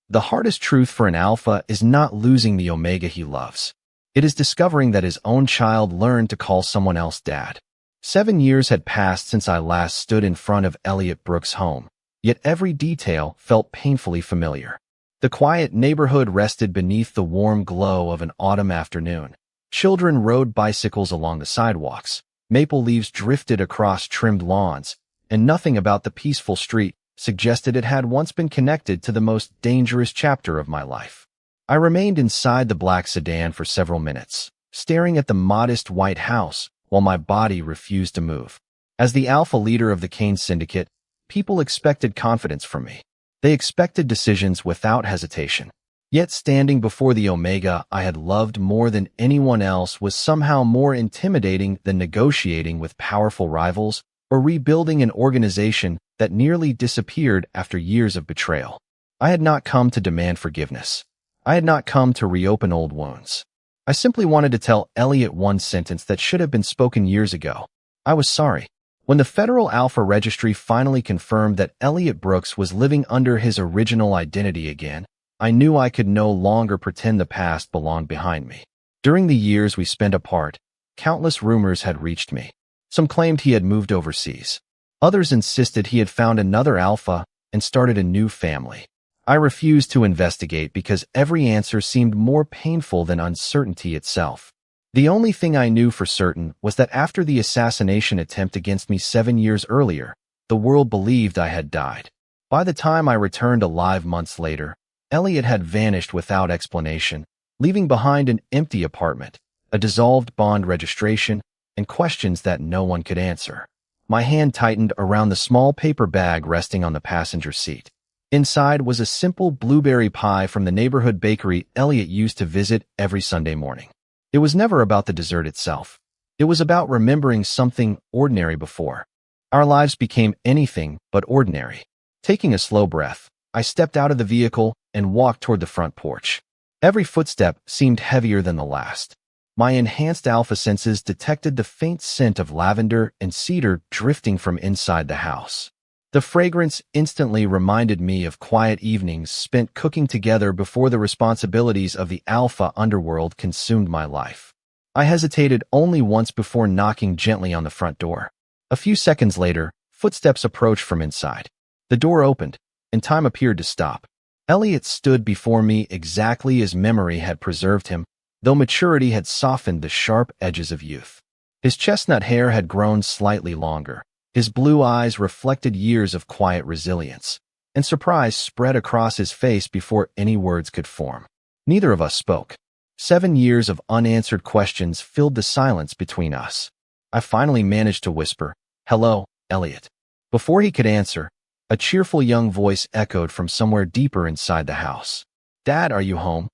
The hardest truth for an alpha is not losing the Omega he loves. It is discovering that his own child learned to call someone else dad. 7 years had passed since I last stood in front of Elliot Brooks' home, yet every detail felt painfully familiar. The quiet neighborhood rested beneath the warm glow of an autumn afternoon. Children rode bicycles along the sidewalks, maple leaves drifted across trimmed lawns, and nothing about the peaceful street suggested it had once been connected to the most dangerous chapter of my life. I remained inside the black sedan for several minutes, staring at the modest white house while my body refused to move. As the alpha leader of the Kane Syndicate, people expected confidence from me. They expected decisions without hesitation. Yet standing before the Omega I had loved more than anyone else was somehow more intimidating than negotiating with powerful rivals or rebuilding an organization that nearly disappeared after years of betrayal. I had not come to demand forgiveness. I had not come to reopen old wounds. I simply wanted to tell Elliot one sentence that should have been spoken years ago. I was sorry. When the Federal Alpha Registry finally confirmed that Elliot Brooks was living under his original identity again, I knew I could no longer pretend the past belonged behind me. During the years we spent apart, countless rumors had reached me. Some claimed he had moved overseas. Others insisted he had found another alpha and started a new family. I refused to investigate because every answer seemed more painful than uncertainty itself. The only thing I knew for certain was that after the assassination attempt against me 7 years earlier, the world believed I had died. By the time I returned alive months later, Elliot had vanished without explanation, leaving behind an empty apartment, a dissolved bond registration, and questions that no one could answer. My hand tightened around the small paper bag resting on the passenger seat. Inside was a simple blueberry pie from the neighborhood bakery Elliot used to visit every Sunday morning. It was never about the dessert itself. It was about remembering something ordinary before. Our lives became anything but ordinary. Taking a slow breath, I stepped out of the vehicle and walked toward the front porch. Every footstep seemed heavier than the last. My enhanced alpha senses detected the faint scent of lavender and cedar drifting from inside the house. The fragrance instantly reminded me of quiet evenings spent cooking together before the responsibilities of the alpha underworld consumed my life. I hesitated only once before knocking gently on the front door. A few seconds later, footsteps approached from inside. The door opened, and time appeared to stop. Elliot stood before me exactly as memory had preserved him, though maturity had softened the sharp edges of youth. His chestnut hair had grown slightly longer. His blue eyes reflected years of quiet resilience, and surprise spread across his face before any words could form. Neither of us spoke. 7 years of unanswered questions filled the silence between us. I finally managed to whisper, "Hello, Elliot." Before he could answer, a cheerful young voice echoed from somewhere deeper inside the house. "Dad, are you home?"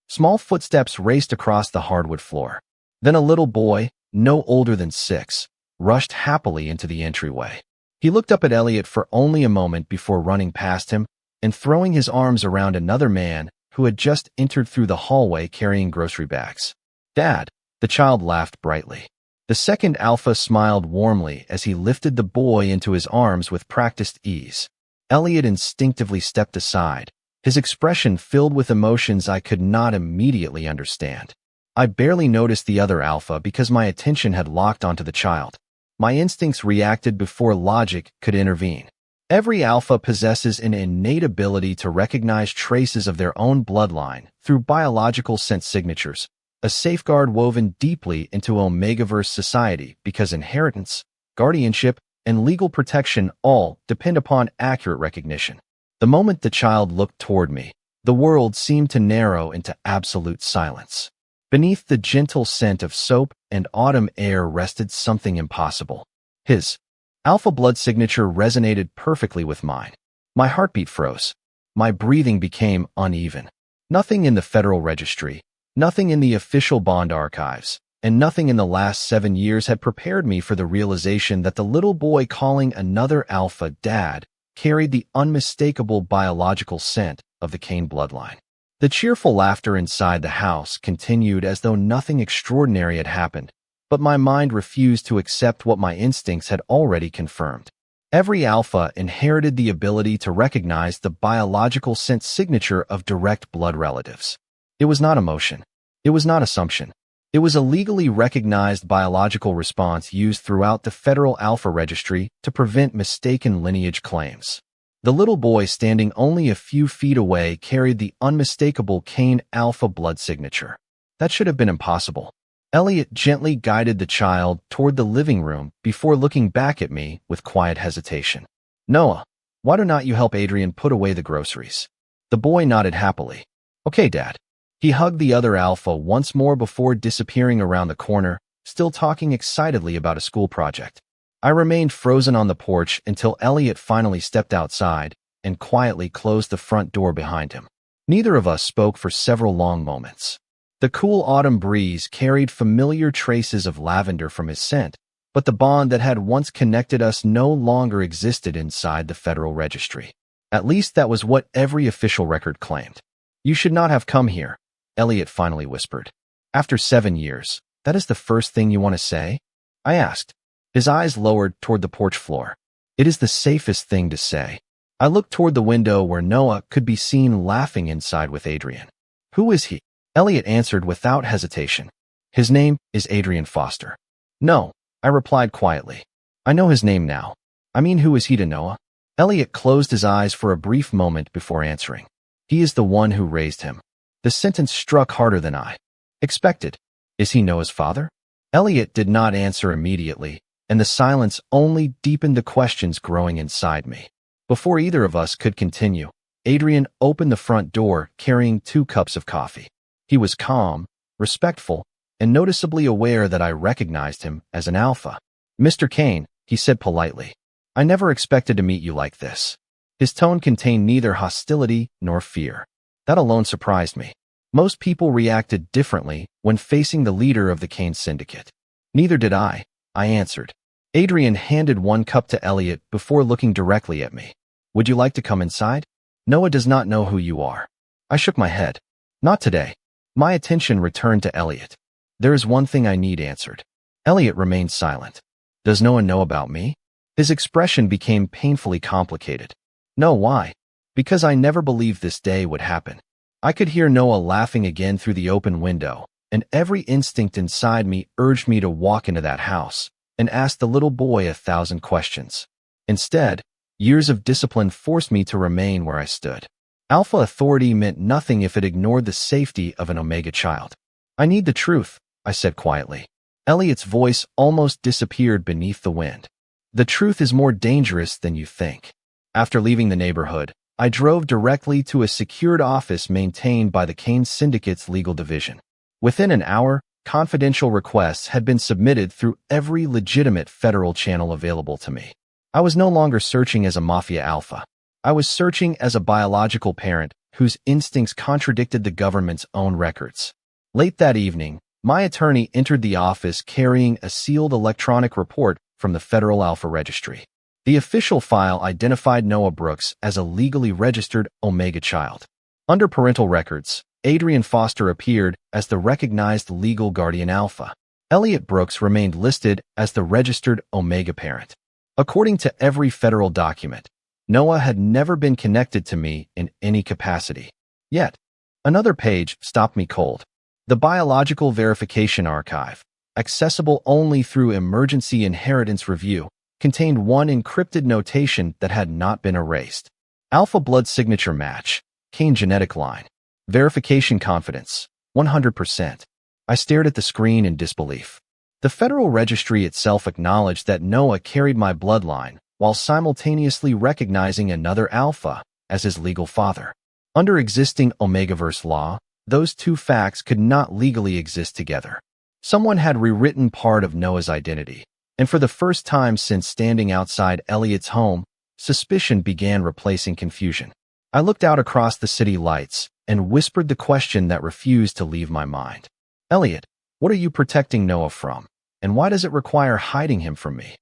Small footsteps raced across the hardwood floor. Then a little boy, no older than 6, rushed happily into the entryway. He looked up at Elliot for only a moment before running past him and throwing his arms around another man who had just entered through the hallway carrying grocery bags. "Dad," the child laughed brightly. The second alpha smiled warmly as he lifted the boy into his arms with practiced ease. Elliot instinctively stepped aside, his expression filled with emotions I could not immediately understand. I barely noticed the other alpha because my attention had locked onto the child. My instincts reacted before logic could intervene. Every alpha possesses an innate ability to recognize traces of their own bloodline through biological scent signatures, a safeguard woven deeply into Omegaverse society because inheritance, guardianship, and legal protection all depend upon accurate recognition. The moment the child looked toward me, the world seemed to narrow into absolute silence. Beneath the gentle scent of soap and autumn air rested something impossible. His alpha blood signature resonated perfectly with mine. My heartbeat froze. My breathing became uneven. Nothing in the Federal Registry, nothing in the official bond archives, and nothing in the last 7 years had prepared me for the realization that the little boy calling another alpha dad carried the unmistakable biological scent of the Kane bloodline. The cheerful laughter inside the house continued as though nothing extraordinary had happened, but my mind refused to accept what my instincts had already confirmed. Every alpha inherited the ability to recognize the biological sense signature of direct blood relatives. It was not emotion. It was not assumption. It was a legally recognized biological response used throughout the Federal Alpha Registry to prevent mistaken lineage claims. The little boy standing only a few feet away carried the unmistakable Cain Alpha blood signature. That should have been impossible. Elliot gently guided the child toward the living room before looking back at me with quiet hesitation. "Noah, why do not you help Adrian put away the groceries?" The boy nodded happily. "Okay, Dad." He hugged the other alpha once more before disappearing around the corner, still talking excitedly about a school project. I remained frozen on the porch until Elliot finally stepped outside and quietly closed the front door behind him. Neither of us spoke for several long moments. The cool autumn breeze carried familiar traces of lavender from his scent, but the bond that had once connected us no longer existed inside the Federal Registry. At least that was what every official record claimed. "You should not have come here," Elliot finally whispered. "After 7 years, that is the first thing you want to say?" I asked. His eyes lowered toward the porch floor. "It is the safest thing to say." I looked toward the window where Noah could be seen laughing inside with Adrian. "Who is he?" Elliot answered without hesitation. "His name is Adrian Foster." "No," I replied quietly. "I know his name now. I mean, who is he to Noah?" Elliot closed his eyes for a brief moment before answering. "He is the one who raised him." The sentence struck harder than I expected. "Is he Noah's father?" Elliot did not answer immediately, and the silence only deepened the questions growing inside me. Before either of us could continue, Adrian opened the front door carrying 2 cups of coffee. He was calm, respectful, and noticeably aware that I recognized him as an alpha. "Mr. Cain," he said politely, "I never expected to meet you like this." His tone contained neither hostility nor fear. That alone surprised me. Most people reacted differently when facing the leader of the Cain Syndicate. "Neither did I answered. Adrian handed 1 cup to Elliot before looking directly at me. "Would you like to come inside? Noah does not know who you are." I shook my head. "Not today." My attention returned to Elliot. "There is one thing I need answered." Elliot remained silent. "Does Noah know about me?" His expression became painfully complicated. "No, why?" "Because I never believed this day would happen." I could hear Noah laughing again through the open window, and every instinct inside me urged me to walk into that house and ask the little boy 1,000 questions. Instead, years of discipline forced me to remain where I stood. Alpha authority meant nothing if it ignored the safety of an Omega child. "I need the truth," I said quietly. Elliot's voice almost disappeared beneath the wind. "The truth is more dangerous than you think." After leaving the neighborhood, I drove directly to a secured office maintained by the Cain Syndicate's legal division. Within an hour, confidential requests had been submitted through every legitimate federal channel available to me. I was no longer searching as a Mafia Alpha. I was searching as a biological parent whose instincts contradicted the government's own records. Late that evening, my attorney entered the office carrying a sealed electronic report from the Federal Alpha Registry. The official file identified Noah Brooks as a legally registered Omega child. Under parental records, Adrian Foster appeared as the recognized legal guardian alpha. Elliot Brooks remained listed as the registered Omega parent. According to every federal document, Noah had never been connected to me in any capacity. Yet, another page stopped me cold. The Biological Verification Archive, accessible only through Emergency Inheritance Review, contained one encrypted notation that had not been erased. Alpha blood signature match, Cain genetic line. Verification confidence, 100%. I stared at the screen in disbelief. The Federal Registry itself acknowledged that Noah carried my bloodline, while simultaneously recognizing another alpha as his legal father. Under existing Omegaverse law, those 2 facts could not legally exist together. Someone had rewritten part of Noah's identity, and for the first time since standing outside Elliot's home, suspicion began replacing confusion. I looked out across the city lights and whispered the question that refused to leave my mind. "Elliot, what are you protecting Noah from, and why does it require hiding him from me?"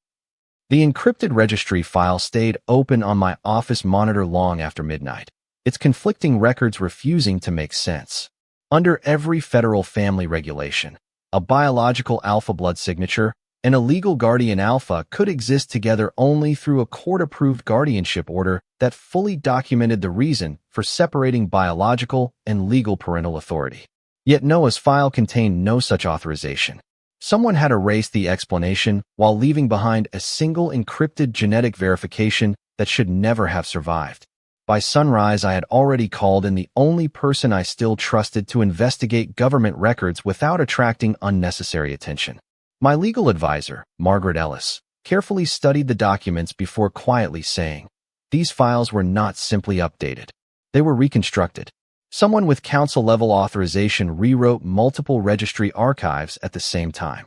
The encrypted registry file stayed open on my office monitor long after midnight, its conflicting records refusing to make sense. Under every federal family regulation, a biological alpha blood signature and a legal guardian alpha could exist together only through a court-approved guardianship order that fully documented the reason for separating biological and legal parental authority. Yet Noah's file contained no such authorization. Someone had erased the explanation while leaving behind a single encrypted genetic verification that should never have survived. By sunrise, I had already called in the only person I still trusted to investigate government records without attracting unnecessary attention. My legal advisor, Margaret Ellis, carefully studied the documents before quietly saying, "These files were not simply updated. They were reconstructed. Someone with council-level authorization rewrote multiple registry archives at the same time."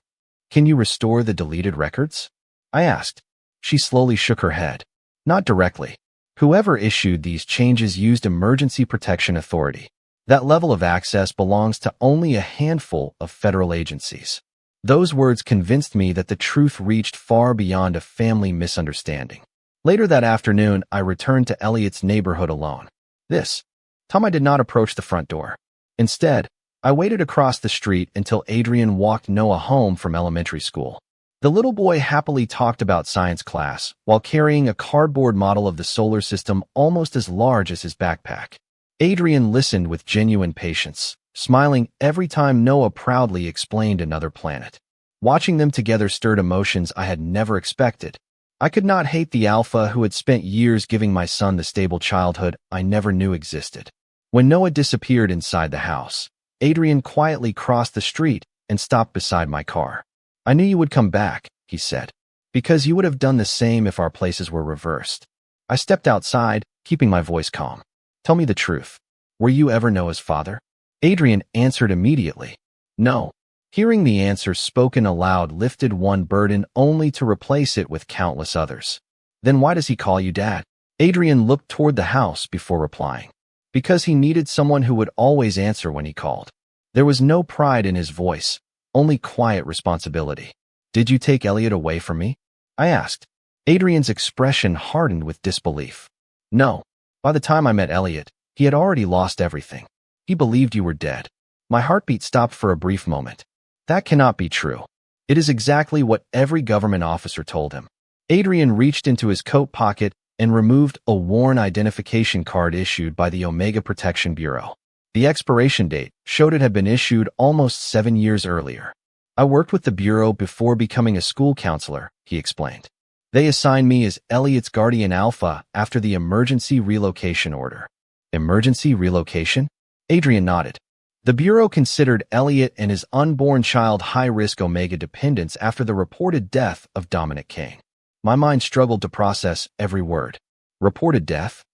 "Can you restore the deleted records?" I asked. She slowly shook her head. "Not directly. Whoever issued these changes used emergency protection authority. That level of access belongs to only a handful of federal agencies." Those words convinced me that the truth reached far beyond a family misunderstanding. Later that afternoon, I returned to Elliot's neighborhood alone. This time I did not approach the front door. Instead, I waited across the street until Adrian walked Noah home from elementary school. The little boy happily talked about science class while carrying a cardboard model of the solar system almost as large as his backpack. Adrian listened with genuine patience, smiling every time Noah proudly explained another planet. Watching them together stirred emotions I had never expected. I could not hate the alpha who had spent years giving my son the stable childhood I never knew existed. When Noah disappeared inside the house, Adrian quietly crossed the street and stopped beside my car. "I knew you would come back," he said, "because you would have done the same if our places were reversed." I stepped outside, keeping my voice calm. "Tell me the truth. Were you ever Noah's father?" Adrian answered immediately, "No." Hearing the answer spoken aloud lifted one burden only to replace it with countless others. "Then why does he call you Dad?" Adrian looked toward the house before replying. "Because he needed someone who would always answer when he called." There was no pride in his voice, only quiet responsibility. "Did you take Elliot away from me?" I asked. Adrian's expression hardened with disbelief. "No. By the time I met Elliot, he had already lost everything. He believed you were dead." My heartbeat stopped for a brief moment. "That cannot be true." "It is exactly what every government officer told him." Adrian reached into his coat pocket and removed a worn identification card issued by the Omega Protection Bureau. The expiration date showed it had been issued almost 7 years earlier. "I worked with the Bureau before becoming a school counselor," he explained. "They assigned me as Elliot's guardian alpha after the emergency relocation order." "Emergency relocation?" Adrian nodded. "The Bureau considered Elliot and his unborn child high-risk Omega dependents after the reported death of Dominic Kane." My mind struggled to process every word. "Reported death?"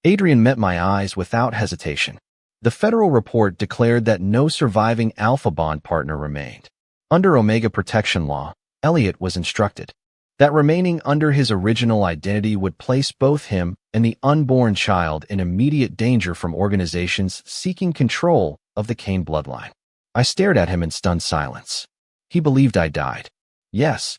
Adrian met my eyes without hesitation. The federal report declared that no surviving alpha bond partner remained. Under Omega protection law, Elliot was instructed that remaining under his original identity would place both him and the unborn child in immediate danger from organizations seeking control of the Kane bloodline. I stared at him in stunned silence. He believed I died. "Yes."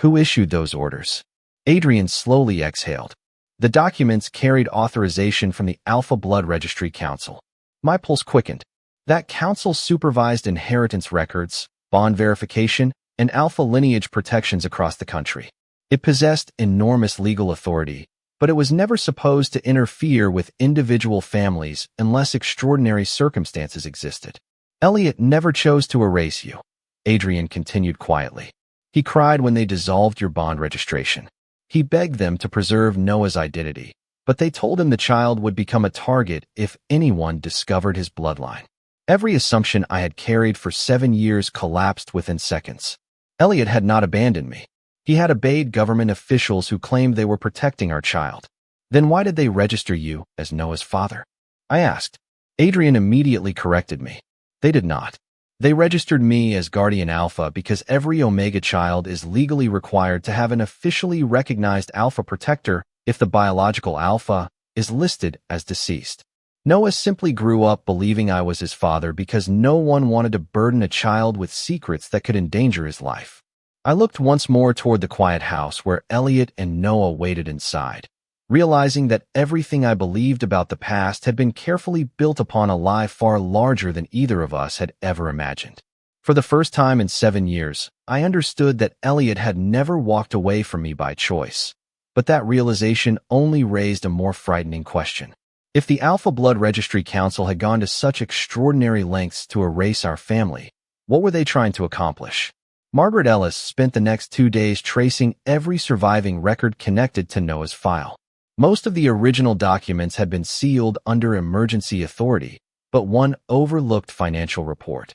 "Who issued those orders?" Adrian slowly exhaled. "The documents carried authorization from the Alpha Blood Registry Council." My pulse quickened. That council supervised inheritance records, bond verification, and alpha lineage protections across the country. It possessed enormous legal authority, but it was never supposed to interfere with individual families unless extraordinary circumstances existed. "Elliot never chose to erase you," Adrian continued quietly. "He cried when they dissolved your bond registration. He begged them to preserve Noah's identity, but they told him the child would become a target if anyone discovered his bloodline. Every assumption I had carried for 7 years collapsed within seconds. Elliot had not abandoned me. He had obeyed government officials who claimed they were protecting our child. Then why did they register you as Noah's father?" I asked. Adrian immediately corrected me. "They did not. They registered me as guardian alpha because every Omega child is legally required to have an officially recognized alpha protector if the biological alpha is listed as deceased. Noah simply grew up believing I was his father because no one wanted to burden a child with secrets that could endanger his life." I looked once more toward the quiet house where Elliot and Noah waited inside, realizing that everything I believed about the past had been carefully built upon a lie far larger than either of us had ever imagined. For the first time in 7 years, I understood that Elliot had never walked away from me by choice. But that realization only raised a more frightening question. If the Alpha Blood Registry Council had gone to such extraordinary lengths to erase our family, what were they trying to accomplish? Margaret Ellis spent the next 2 days tracing every surviving record connected to Noah's file. Most of the original documents had been sealed under emergency authority, but one overlooked financial report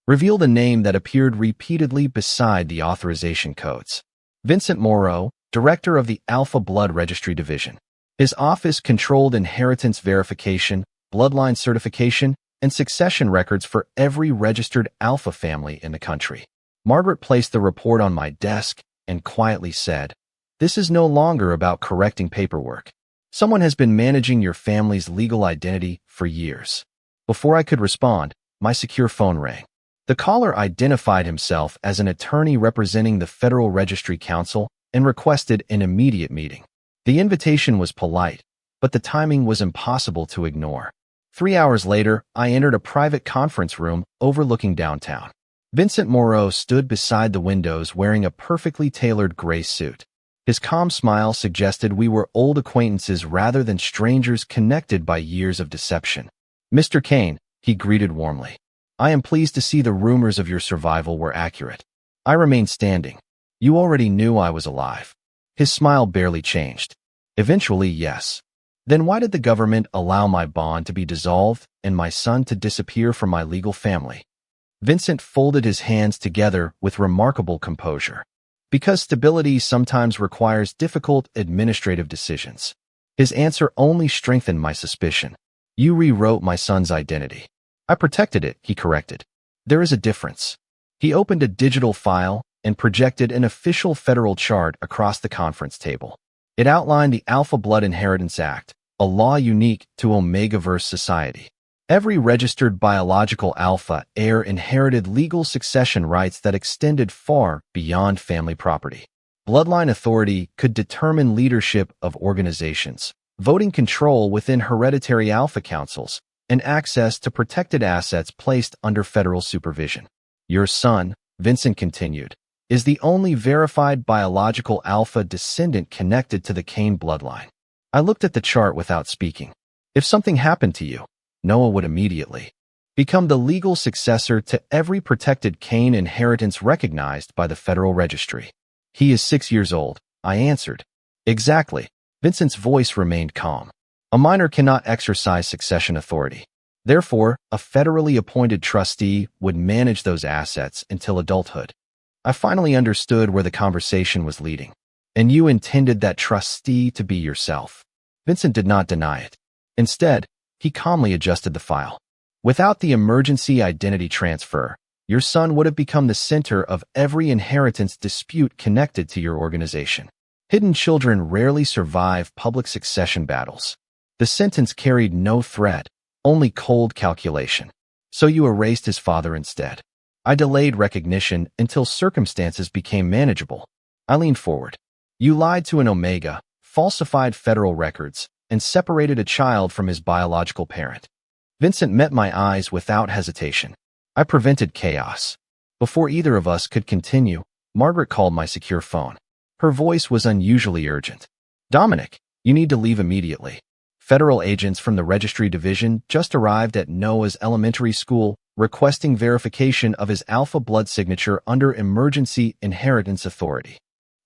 revealed a name that appeared repeatedly beside the authorization codes. Vincent Moreau, director of the Alpha Blood Registry Division. His office controlled inheritance verification, bloodline certification, and succession records for every registered Alpha family in the country. Margaret placed the report on my desk and quietly said, "This is no longer about correcting paperwork. Someone has been managing your family's legal identity for years." Before I could respond, my secure phone rang. The caller identified himself as an attorney representing the Federal Registry Council and requested an immediate meeting. The invitation was polite, but the timing was impossible to ignore. 3 hours later, I entered a private conference room overlooking downtown. Vincent Moreau stood beside the windows wearing a perfectly tailored gray suit. His calm smile suggested we were old acquaintances rather than strangers connected by years of deception. "Mr. Kane," he greeted warmly, "I am pleased to see the rumors of your survival were accurate." I remained standing. "You already knew I was alive." His smile barely changed. "Eventually, yes." "Then why did the government allow my bond to be dissolved and my son to disappear from my legal family?" Vincent folded his hands together with remarkable composure. "Because stability sometimes requires difficult administrative decisions." His answer only strengthened my suspicion. "You rewrote my son's identity." "I protected it," he corrected. "There is a difference." He opened a digital file and projected an official federal chart across the conference table. It outlined the Alpha Blood Inheritance Act, a law unique to Omegaverse society. Every registered biological alpha heir inherited legal succession rights that extended far beyond family property. Bloodline authority could determine leadership of organizations, voting control within hereditary alpha councils, and access to protected assets placed under federal supervision. "Your son," Vincent continued, "is the only verified biological alpha descendant connected to the Kane bloodline." I looked at the chart without speaking. If something happened to you, Noah would immediately become the legal successor to every protected Kane inheritance recognized by the Federal Registry. "He is 6 years old," I answered. "Exactly." Vincent's voice remained calm. "A minor cannot exercise succession authority. Therefore, a federally appointed trustee would manage those assets until adulthood." I finally understood where the conversation was leading. "And you intended that trustee to be yourself." Vincent did not deny it. Instead, he calmly adjusted the file. "Without the emergency identity transfer, your son would have become the center of every inheritance dispute connected to your organization. Hidden children rarely survive public succession battles." The sentence carried no threat, only cold calculation. "So you erased his father instead." I delayed recognition until circumstances became manageable. I leaned forward. "You lied to an Omega, falsified federal records, and separated a child from his biological parent." Vincent met my eyes without hesitation. "I prevented chaos." Before either of us could continue, Margaret called my secure phone. Her voice was unusually urgent. "Dominic, you need to leave immediately. Federal agents from the Registry Division just arrived at Noah's elementary school requesting verification of his Alpha Blood signature under Emergency Inheritance Authority."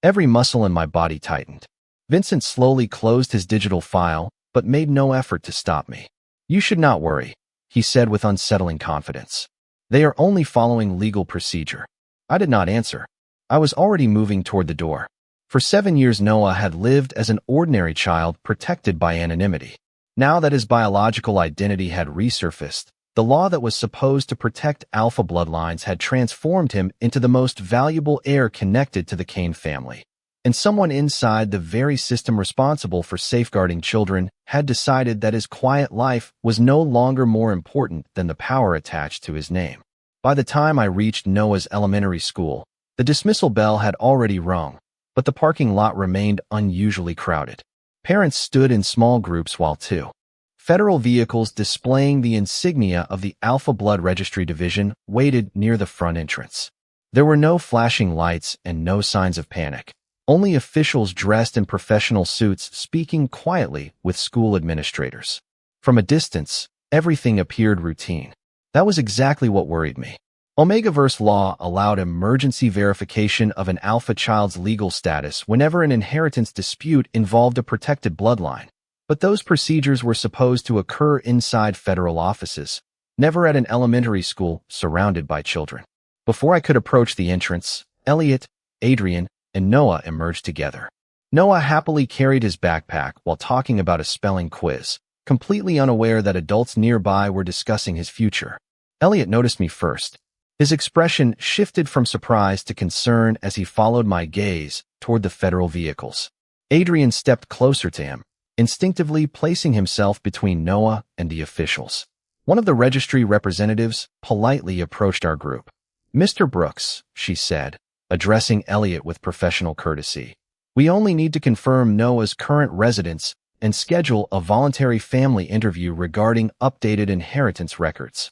Every muscle in my body tightened. Vincent slowly closed his digital file, but made no effort to stop me. "You should not worry," he said with unsettling confidence. "They are only following legal procedure." I did not answer. I was already moving toward the door. For 7 years, Noah had lived as an ordinary child protected by anonymity. Now that his biological identity had resurfaced, the law that was supposed to protect alpha bloodlines had transformed him into the most valuable heir connected to the Kane family. And someone inside the very system responsible for safeguarding children had decided that his quiet life was no longer more important than the power attached to his name. By the time I reached Noah's elementary school, the dismissal bell had already rung, but the parking lot remained unusually crowded. Parents stood in small groups while 2 Federal vehicles displaying the insignia of the Alpha Blood Registry Division waited near the front entrance. There were no flashing lights and no signs of panic. Only officials dressed in professional suits speaking quietly with school administrators. From a distance, everything appeared routine. That was exactly what worried me. Omegaverse law allowed emergency verification of an alpha child's legal status whenever an inheritance dispute involved a protected bloodline. But those procedures were supposed to occur inside federal offices, never at an elementary school surrounded by children. Before I could approach the entrance, Elliot, Adrian, and Noah emerged together. Noah happily carried his backpack while talking about a spelling quiz, completely unaware that adults nearby were discussing his future. Elliot noticed me first. His expression shifted from surprise to concern as he followed my gaze toward the federal vehicles. Adrian stepped closer to him, instinctively placing himself between Noah and the officials. One of the registry representatives politely approached our group. "Mr. Brooks," she said, addressing Elliot with professional courtesy. "We only need to confirm Noah's current residence and schedule a voluntary family interview regarding updated inheritance records."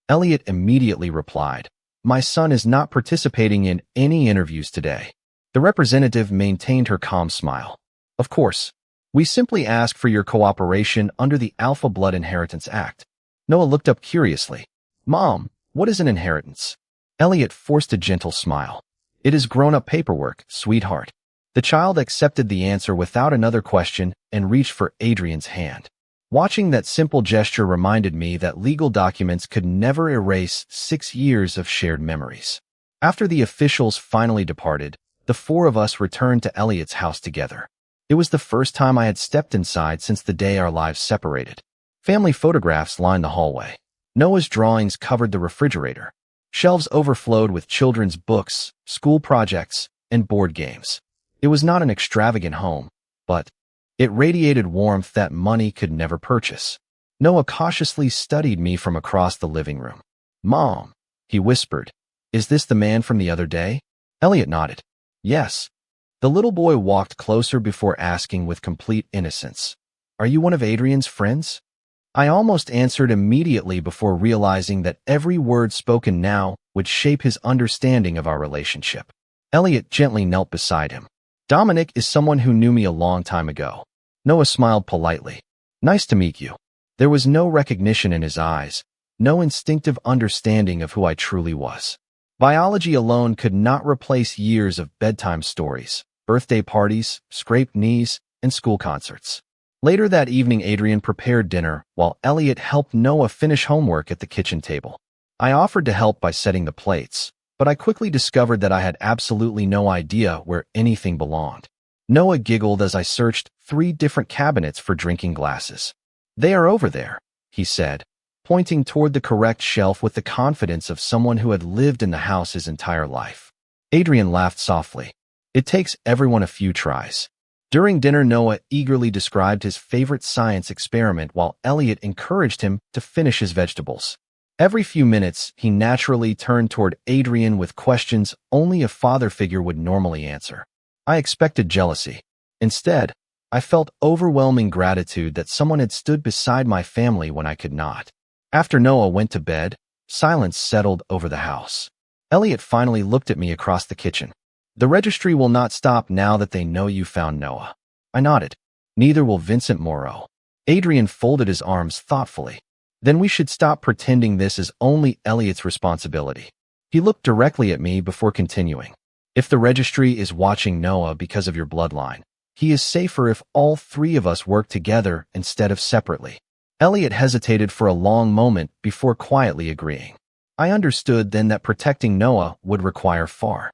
Elliot immediately replied, "My son is not participating in any interviews today." The representative maintained her calm smile. "Of course. We simply ask for your cooperation under the Alpha Blood Inheritance Act." Noah looked up curiously. "Mom, what is an inheritance?" Elliot forced a gentle smile. "It is grown-up paperwork, sweetheart." The child accepted the answer without another question and reached for Adrian's hand. Watching that simple gesture reminded me that legal documents could never erase 6 years of shared memories. After the officials finally departed, the four of us returned to Elliot's house together. It was the first time I had stepped inside since the day our lives separated. Family photographs lined the hallway. Noah's drawings covered the refrigerator. Shelves overflowed with children's books, school projects, and board games. It was not an extravagant home, but it radiated warmth that money could never purchase. Noah cautiously studied me from across the living room. "Mom," he whispered, "is this the man from the other day?" Elliot nodded. "Yes." The little boy walked closer before asking with complete innocence, "Are you one of Adrian's friends?" I almost answered immediately before realizing that every word spoken now would shape his understanding of our relationship. Elliot gently knelt beside him. "Dominic is someone who knew me a long time ago." Noah smiled politely. "Nice to meet you." There was no recognition in his eyes, no instinctive understanding of who I truly was. Biology alone could not replace years of bedtime stories, birthday parties, scraped knees, and school concerts. Later that evening, Adrian prepared dinner while Elliot helped Noah finish homework at the kitchen table. I offered to help by setting the plates, but I quickly discovered that I had absolutely no idea where anything belonged. Noah giggled as I searched 3 different cabinets for drinking glasses. "They are over there," he said, pointing toward the correct shelf with the confidence of someone who had lived in the house his entire life. Adrian laughed softly. "It takes everyone a few tries." During dinner, Noah eagerly described his favorite science experiment while Elliot encouraged him to finish his vegetables. Every few minutes, he naturally turned toward Adrian with questions only a father figure would normally answer. I expected jealousy. Instead, I felt overwhelming gratitude that someone had stood beside my family when I could not. After Noah went to bed, silence settled over the house. Elliot finally looked at me across the kitchen. "The registry will not stop now that they know you found Noah." I nodded. "Neither will Vincent Moreau." Adrian folded his arms thoughtfully. "Then we should stop pretending this is only Elliot's responsibility." He looked directly at me before continuing. "If the registry is watching Noah because of your bloodline, he is safer if all 3 of us work together instead of separately." Elliot hesitated for a long moment before quietly agreeing. I understood then that protecting Noah would require far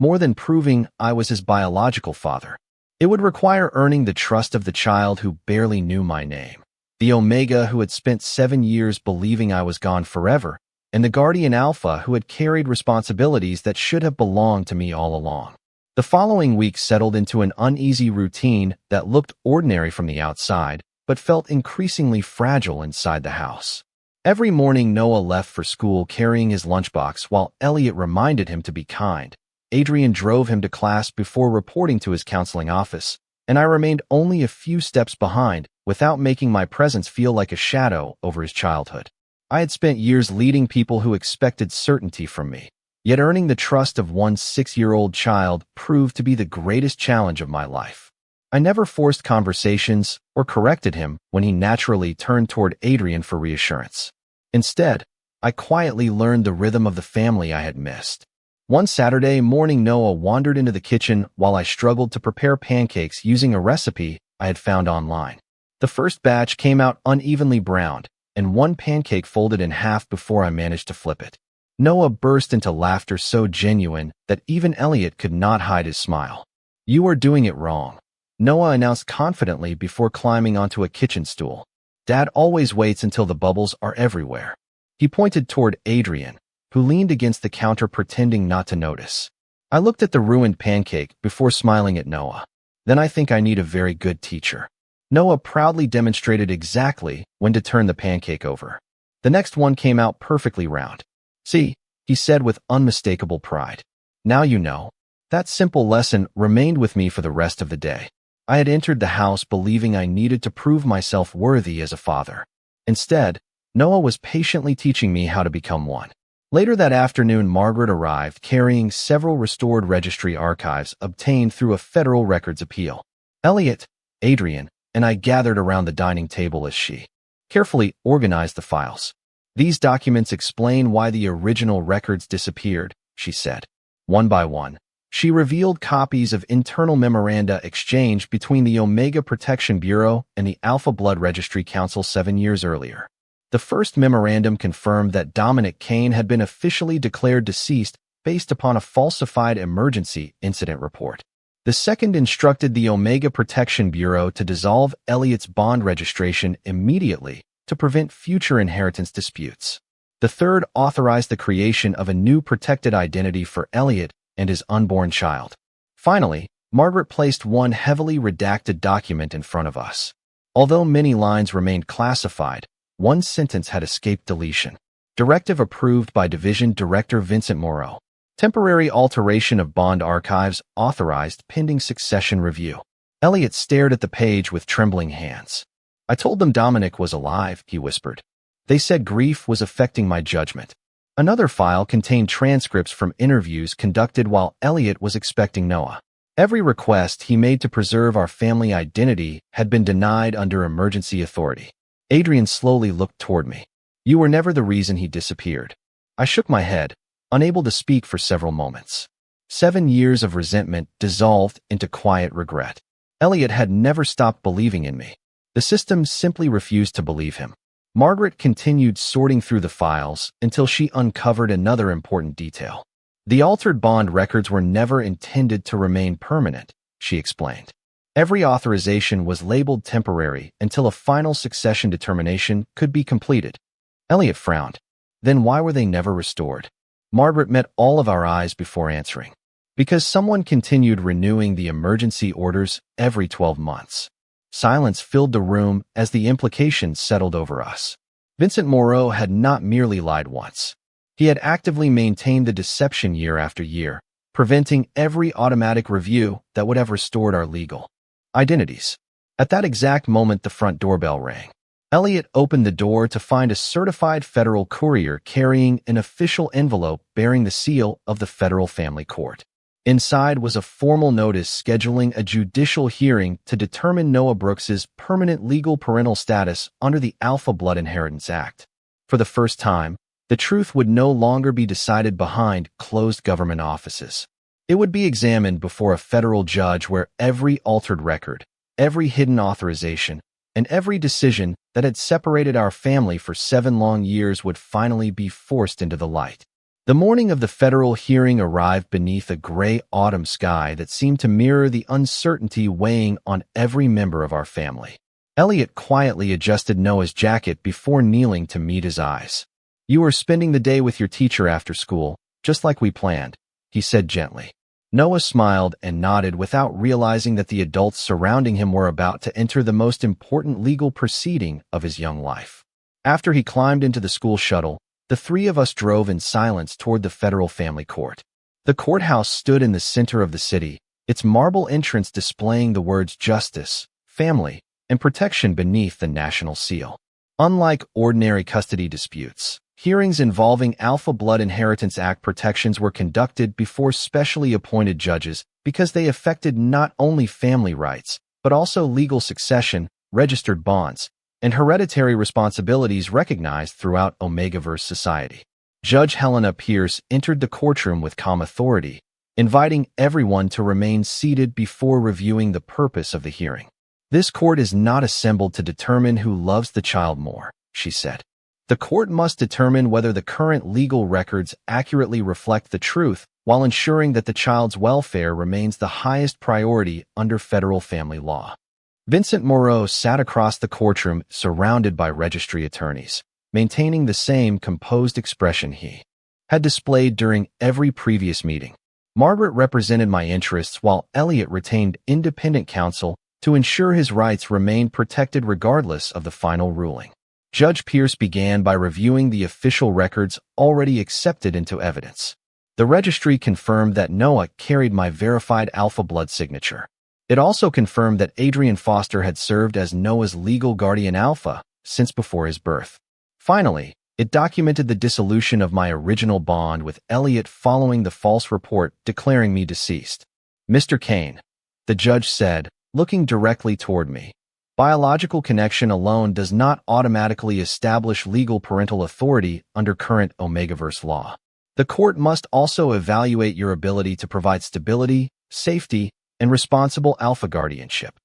more than proving I was his biological father. It would require earning the trust of the child who barely knew my name, the Omega who had spent 7 years believing I was gone forever, and the Guardian Alpha who had carried responsibilities that should have belonged to me all along. The following week settled into an uneasy routine that looked ordinary from the outside, but felt increasingly fragile inside the house. Every morning, Noah left for school carrying his lunchbox while Elliot reminded him to be kind. Adrian drove him to class before reporting to his counseling office, and I remained only a few steps behind, without making my presence feel like a shadow over his childhood. I had spent years leading people who expected certainty from me, yet earning the trust of one 6-year-old child proved to be the greatest challenge of my life. I never forced conversations or corrected him when he naturally turned toward Adrian for reassurance. Instead, I quietly learned the rhythm of the family I had missed. One Saturday morning, Noah wandered into the kitchen while I struggled to prepare pancakes using a recipe I had found online. The first batch came out unevenly browned, and one pancake folded in half before I managed to flip it. Noah burst into laughter so genuine that even Elliot could not hide his smile. "You are doing it wrong," Noah announced confidently before climbing onto a kitchen stool. "Dad always waits until the bubbles are everywhere." He pointed toward Adrian, who leaned against the counter pretending not to notice. I looked at the ruined pancake before smiling at Noah. "Then I think I need a very good teacher." Noah proudly demonstrated exactly when to turn the pancake over. The next one came out perfectly round. "See," he said with unmistakable pride. "Now you know." That simple lesson remained with me for the rest of the day. I had entered the house believing I needed to prove myself worthy as a father. Instead, Noah was patiently teaching me how to become one. Later that afternoon, Margaret arrived carrying several restored registry archives obtained through a federal records appeal. Elliot, Adrian, and I gathered around the dining table as she carefully organized the files. "These documents explain why the original records disappeared," she said. One by one, she revealed copies of internal memoranda exchanged between the Omega Protection Bureau and the Alpha Blood Registry Council 7 years earlier. The first memorandum confirmed that Dominic Kane had been officially declared deceased based upon a falsified emergency incident report. The second instructed the Omega Protection Bureau to dissolve Elliot's bond registration immediately to prevent future inheritance disputes. The third authorized the creation of a new protected identity for Elliot and his unborn child. Finally, Margaret placed one heavily redacted document in front of us. Although many lines remained classified, one sentence had escaped deletion. Directive approved by Division Director Vincent Moreau. Temporary alteration of bond archives authorized pending succession review. Elliot stared at the page with trembling hands. "I told them Dominic was alive," he whispered. "They said grief was affecting my judgment." Another file contained transcripts from interviews conducted while Elliot was expecting Noah. Every request he made to preserve our family identity had been denied under emergency authority. Adrian slowly looked toward me. "You were never the reason he disappeared." I shook my head, unable to speak for several moments. 7 years of resentment dissolved into quiet regret. Elliot had never stopped believing in me. The system simply refused to believe him. Margaret continued sorting through the files until she uncovered another important detail. "The altered bond records were never intended to remain permanent," she explained. "Every authorization was labeled temporary until a final succession determination could be completed." Elliot frowned. "Then why were they never restored?" Margaret met all of our eyes before answering. "Because someone continued renewing the emergency orders every 12 months. Silence filled the room as the implications settled over us. Vincent Moreau had not merely lied once. He had actively maintained the deception year after year, preventing every automatic review that would have restored our legal identities. At that exact moment, the front doorbell rang. Elliot opened the door to find a certified federal courier carrying an official envelope bearing the seal of the Federal Family Court. Inside was a formal notice scheduling a judicial hearing to determine Noah Brooks's permanent legal parental status under the Alpha Blood Inheritance Act. For the first time, the truth would no longer be decided behind closed government offices. It would be examined before a federal judge where every altered record, every hidden authorization, and every decision that had separated our family for 7 long years would finally be forced into the light. The morning of the federal hearing arrived beneath a gray autumn sky that seemed to mirror the uncertainty weighing on every member of our family. Elliot quietly adjusted Noah's jacket before kneeling to meet his eyes. "You are spending the day with your teacher after school, just like we planned," he said gently. Noah smiled and nodded without realizing that the adults surrounding him were about to enter the most important legal proceeding of his young life. After he climbed into the school shuttle, the 3 of us drove in silence toward the Federal Family Court. The courthouse stood in the center of the city, its marble entrance displaying the words justice, family, and protection beneath the national seal. Unlike ordinary custody disputes, hearings involving Alpha Blood Inheritance Act protections were conducted before specially appointed judges because they affected not only family rights, but also legal succession, registered bonds, and hereditary responsibilities recognized throughout Omegaverse society. Judge Helena Pierce entered the courtroom with calm authority, inviting everyone to remain seated before reviewing the purpose of the hearing. "This court is not assembled to determine who loves the child more," she said. "The court must determine whether the current legal records accurately reflect the truth while ensuring that the child's welfare remains the highest priority under federal family law." Vincent Moreau sat across the courtroom surrounded by registry attorneys, maintaining the same composed expression he had displayed during every previous meeting. Margaret represented my interests while Elliot retained independent counsel to ensure his rights remained protected regardless of the final ruling. Judge Pierce began by reviewing the official records already accepted into evidence. The registry confirmed that Noah carried my verified Alpha Blood signature. It also confirmed that Adrian Foster had served as Noah's legal guardian alpha since before his birth. Finally, it documented the dissolution of my original bond with Elliot following the false report declaring me deceased. "Mr. Kane," the judge said, looking directly toward me, "biological connection alone does not automatically establish legal parental authority under current Omegaverse law. The court must also evaluate your ability to provide stability, safety, and responsible alpha guardianship."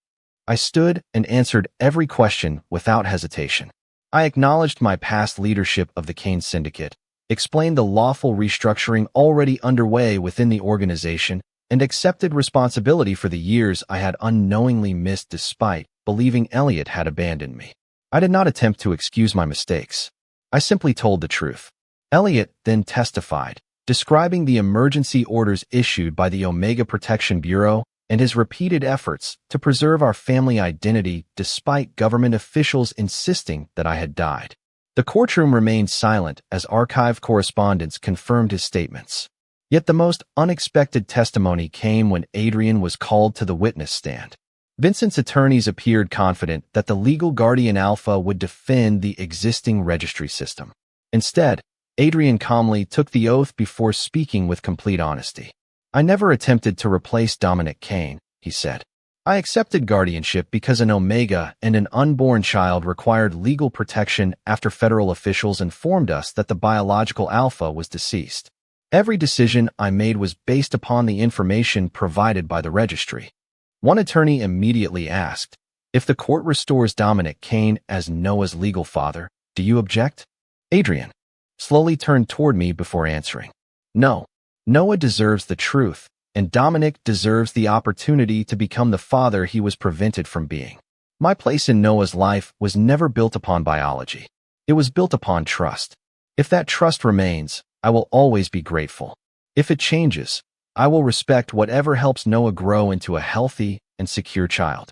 I stood and answered every question without hesitation. I acknowledged my past leadership of the Kane Syndicate, explained the lawful restructuring already underway within the organization, and accepted responsibility for the years I had unknowingly missed despite believing Elliot had abandoned me. I did not attempt to excuse my mistakes. I simply told the truth. Elliot then testified, describing the emergency orders issued by the Omega Protection Bureau and his repeated efforts to preserve our family identity despite government officials insisting that I had died. The courtroom remained silent as archive correspondents confirmed his statements. Yet the most unexpected testimony came when Adrian was called to the witness stand. Vincent's attorneys appeared confident that the legal guardian alpha would defend the existing registry system. Instead, Adrian calmly took the oath before speaking with complete honesty. "I never attempted to replace Dominic Kane," he said. "I accepted guardianship because an Omega and an unborn child required legal protection after federal officials informed us that the biological alpha was deceased. Every decision I made was based upon the information provided by the registry." One attorney immediately asked, "If the court restores Dominic Kane as Noah's legal father, do you object?" Adrian slowly turned toward me before answering, "No. Noah deserves the truth, and Dominic deserves the opportunity to become the father he was prevented from being. My place in Noah's life was never built upon biology. It was built upon trust. If that trust remains, I will always be grateful. If it changes, I will respect whatever helps Noah grow into a healthy and secure child."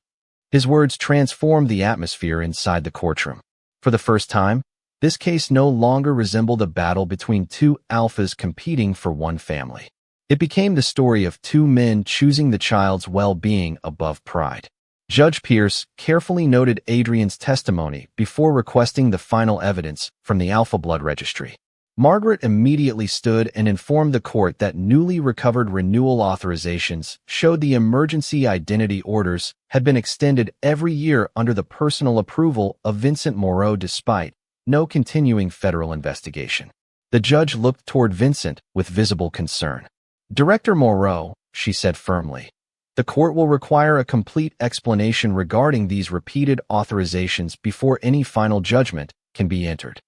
His words transformed the atmosphere inside the courtroom. For the first time, this case no longer resembled a battle between two alphas competing for one family. It became the story of two men choosing the child's well-being above pride. Judge Pierce carefully noted Adrian's testimony before requesting the final evidence from the Alpha Blood Registry. Margaret immediately stood and informed the court that newly recovered renewal authorizations showed the emergency identity orders had been extended every year under the personal approval of Vincent Moreau despite no continuing federal investigation. The judge looked toward Vincent with visible concern. "Director Moreau," she said firmly, "the court will require a complete explanation regarding these repeated authorizations before any final judgment can be entered."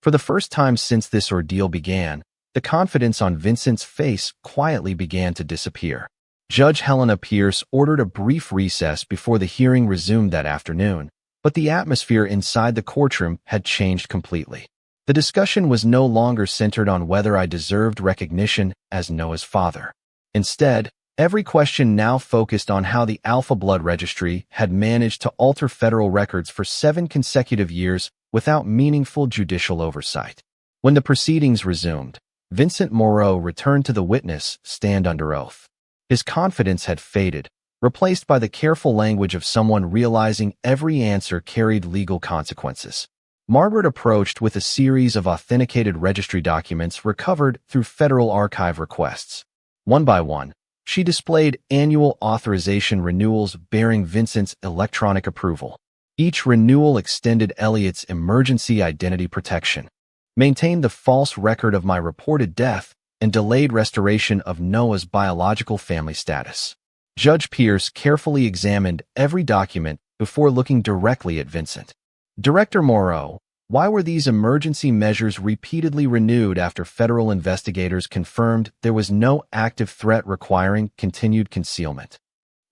For the first time since this ordeal began, the confidence on Vincent's face quietly began to disappear. Judge Helena Pierce ordered a brief recess before the hearing resumed that afternoon, but the atmosphere inside the courtroom had changed completely. The discussion was no longer centered on whether I deserved recognition as Noah's father. Instead, every question now focused on how the Alpha Blood Registry had managed to alter federal records for 7 consecutive years without meaningful judicial oversight. When the proceedings resumed, Vincent Moreau returned to the witness stand under oath. His confidence had faded, replaced by the careful language of someone realizing every answer carried legal consequences. Margaret approached with a series of authenticated registry documents recovered through Federal Archive requests. One by one, she displayed annual authorization renewals bearing Vincent's electronic approval. Each renewal extended Elliot's emergency identity protection, maintained the false record of my reported death, and delayed restoration of Noah's biological family status. Judge Pierce carefully examined every document before looking directly at Vincent. Director Moreau, why were these emergency measures repeatedly renewed after federal investigators confirmed there was no active threat requiring continued concealment?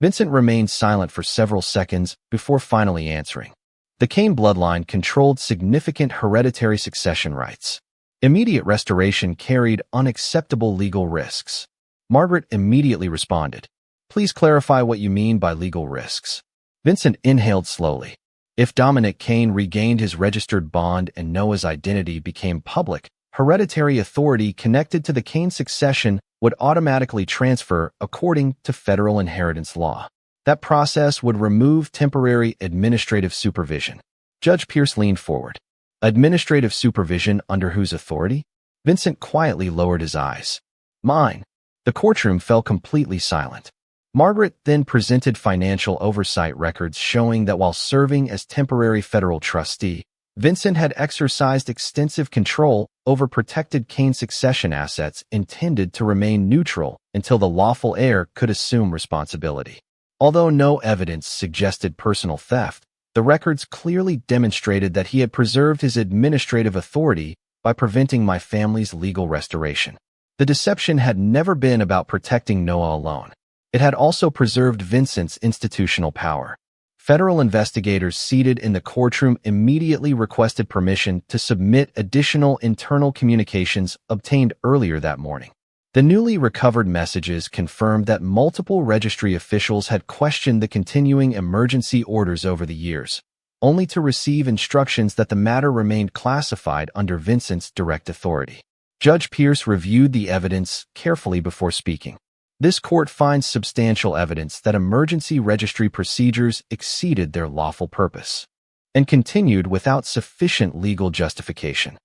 Vincent remained silent for several seconds before finally answering. The Kane bloodline controlled significant hereditary succession rights. Immediate restoration carried unacceptable legal risks. Margaret immediately responded, "Please clarify what you mean by legal risks." Vincent inhaled slowly. If Dominic Kane regained his registered bond and Noah's identity became public, hereditary authority connected to the Kane succession would automatically transfer according to federal inheritance law. That process would remove temporary administrative supervision. Judge Pierce leaned forward. Administrative supervision under whose authority? Vincent quietly lowered his eyes. Mine. The courtroom fell completely silent. Margaret then presented financial oversight records showing that while serving as temporary federal trustee, Vincent had exercised extensive control over protected Kane succession assets intended to remain neutral until the lawful heir could assume responsibility. Although no evidence suggested personal theft, the records clearly demonstrated that he had preserved his administrative authority by preventing my family's legal restoration. The deception had never been about protecting Noah alone. It had also preserved Vincent's institutional power. Federal investigators seated in the courtroom immediately requested permission to submit additional internal communications obtained earlier that morning. The newly recovered messages confirmed that multiple registry officials had questioned the continuing emergency orders over the years, only to receive instructions that the matter remained classified under Vincent's direct authority. Judge Pierce reviewed the evidence carefully before speaking. This court finds substantial evidence that emergency registry procedures exceeded their lawful purpose and continued without sufficient legal justification.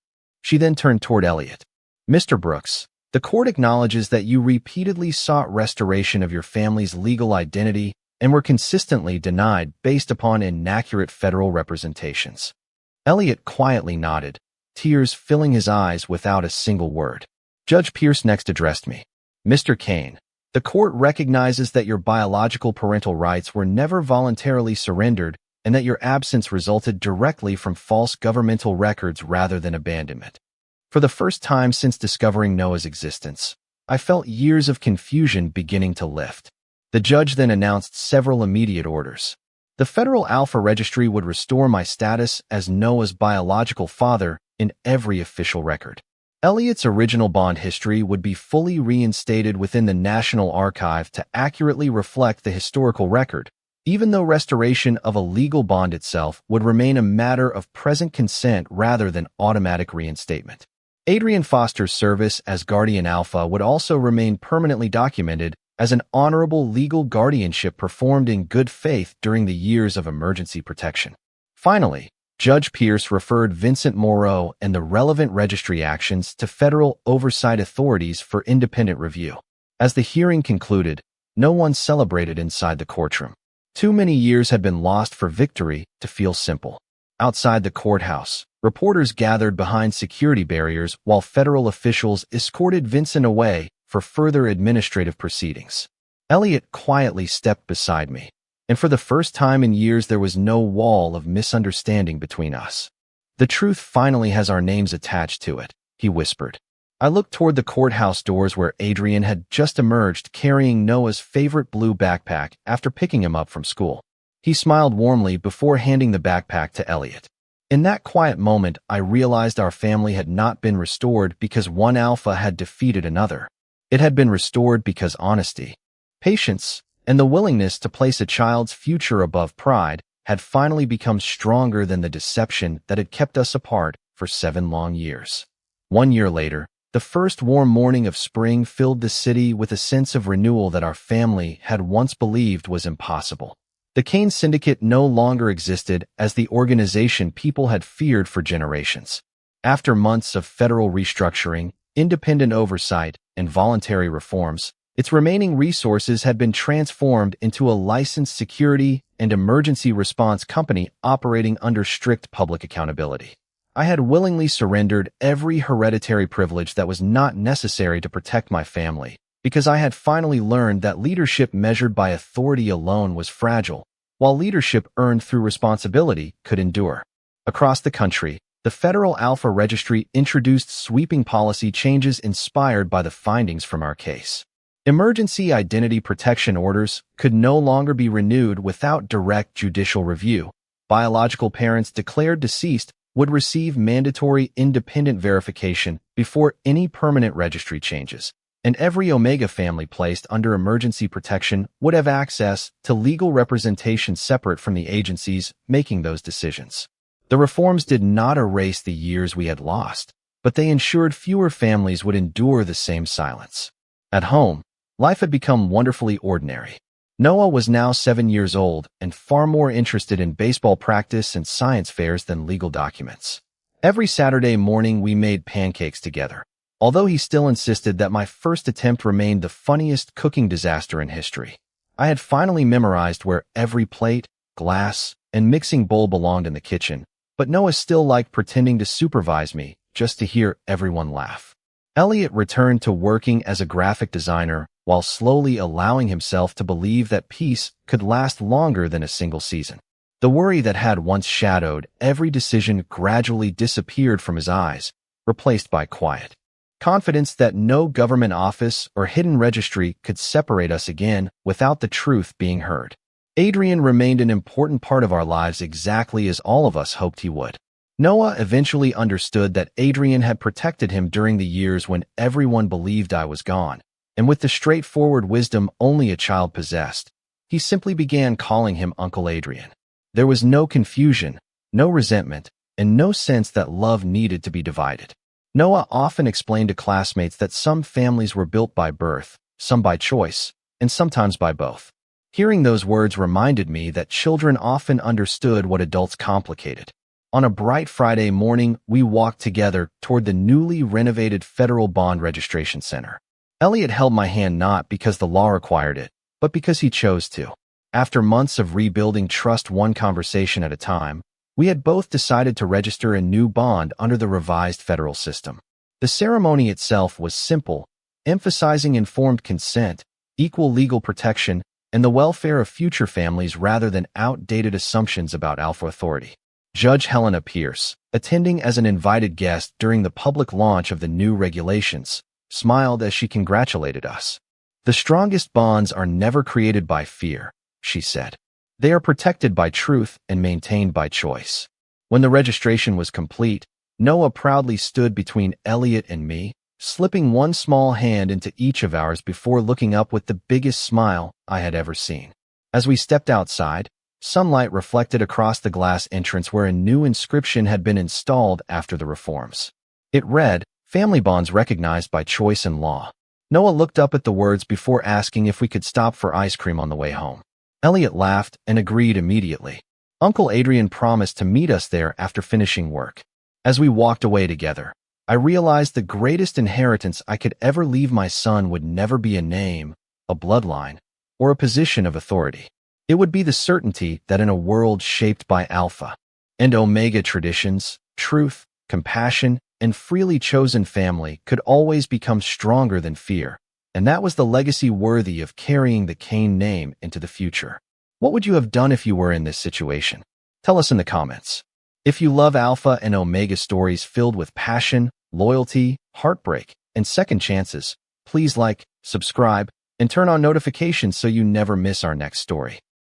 She then turned toward Elliot. Mr. Brooks, the court acknowledges that you repeatedly sought restoration of your family's legal identity and were consistently denied based upon inaccurate federal representations. Elliot quietly nodded, tears filling his eyes without a single word. Judge Pierce next addressed me. Mr. Kane, the court recognizes that your biological parental rights were never voluntarily surrendered and that your absence resulted directly from false governmental records rather than abandonment. For the first time since discovering Noah's existence, I felt years of confusion beginning to lift. The judge then announced several immediate orders. The Federal Alpha Registry would restore my status as Noah's biological father in every official record. Elliot's original bond history would be fully reinstated within the National Archive to accurately reflect the historical record, even though restoration of a legal bond itself would remain a matter of present consent rather than automatic reinstatement. Adrian Foster's service as Guardian Alpha would also remain permanently documented as an honorable legal guardianship performed in good faith during the years of emergency protection. Finally, Judge Pierce referred Vincent Moreau and the relevant registry actions to federal oversight authorities for independent review. As the hearing concluded, no one celebrated inside the courtroom. Too many years had been lost for victory to feel simple. Outside the courthouse, reporters gathered behind security barriers while federal officials escorted Vincent away for further administrative proceedings. Elliot quietly stepped beside me, and for the first time in years there was no wall of misunderstanding between us. The truth finally has our names attached to it, he whispered. I looked toward the courthouse doors where Adrian had just emerged carrying Noah's favorite blue backpack after picking him up from school. He smiled warmly before handing the backpack to Elliot. In that quiet moment, I realized our family had not been restored because one alpha had defeated another. It had been restored because honesty, patience, and the willingness to place a child's future above pride had finally become stronger than the deception that had kept us apart for 7 long years. 1 year later, The first warm morning of spring filled the city with a sense of renewal that our family had once believed was impossible. The Kane Syndicate no longer existed as the organization people had feared for generations. After months of federal restructuring, independent oversight, and voluntary reforms, its remaining resources had been transformed into a licensed security and emergency response company operating under strict public accountability. I had willingly surrendered every hereditary privilege that was not necessary to protect my family, because I had finally learned that leadership measured by authority alone was fragile, while leadership earned through responsibility could endure. Across the country, the Federal Alpha Registry introduced sweeping policy changes inspired by the findings from our case. Emergency identity protection orders could no longer be renewed without direct judicial review. Biological parents declared deceased would receive mandatory independent verification before any permanent registry changes, and every Omega family placed under emergency protection would have access to legal representation separate from the agencies making those decisions. The reforms did not erase the years we had lost, but they ensured fewer families would endure the same silence. At home, life had become wonderfully ordinary. Noah was now 7 years old and far more interested in baseball practice and science fairs than legal documents. Every Saturday morning we made pancakes together, although he still insisted that my first attempt remained the funniest cooking disaster in history. I had finally memorized where every plate, glass, and mixing bowl belonged in the kitchen, but Noah still liked pretending to supervise me just to hear everyone laugh. Elliot returned to working as a graphic designer while slowly allowing himself to believe that peace could last longer than a single season. The worry that had once shadowed every decision gradually disappeared from his eyes, replaced by quiet confidence that no government office or hidden registry could separate us again without the truth being heard. Adrian remained an important part of our lives exactly as all of us hoped he would. Noah eventually understood that Adrian had protected him during the years when everyone believed I was gone, and with the straightforward wisdom only a child possessed, he simply began calling him Uncle Adrian. There was no confusion, no resentment, and no sense that love needed to be divided. Noah often explained to classmates that some families were built by birth, some by choice, and sometimes by both. Hearing those words reminded me that children often understood what adults complicated. On a bright Friday morning, we walked together toward the newly renovated Federal Bond Registration Center. Elliot held my hand not because the law required it, but because he chose to. After months of rebuilding trust one conversation at a time, we had both decided to register a new bond under the revised federal system. The ceremony itself was simple, emphasizing informed consent, equal legal protection, and the welfare of future families rather than outdated assumptions about alpha authority. Judge Helena Pierce, attending as an invited guest during the public launch of the new regulations, smiled as she congratulated us. "The strongest bonds are never created by fear," she said. "They are protected by truth and maintained by choice." When the registration was complete, Noah proudly stood between Elliot and me, slipping one small hand into each of ours before looking up with the biggest smile I had ever seen. As we stepped outside, sunlight reflected across the glass entrance where a new inscription had been installed after the reforms. It read, "Family bonds recognized by choice and law." Noah looked up at the words before asking if we could stop for ice cream on the way home. Elliot laughed and agreed immediately. Uncle Adrian promised to meet us there after finishing work. As we walked away together, I realized the greatest inheritance I could ever leave my son would never be a name, a bloodline, or a position of authority. It would be the certainty that in a world shaped by Alpha and Omega traditions, truth, compassion, and freely chosen family could always become stronger than fear, and that was the legacy worthy of carrying the Kane name into the future. What would you have done if you were in this situation? Tell us in the comments. If you love Alpha and Omega stories filled with passion, loyalty, heartbreak, and second chances, please like, subscribe, and turn on notifications so you never miss our next story.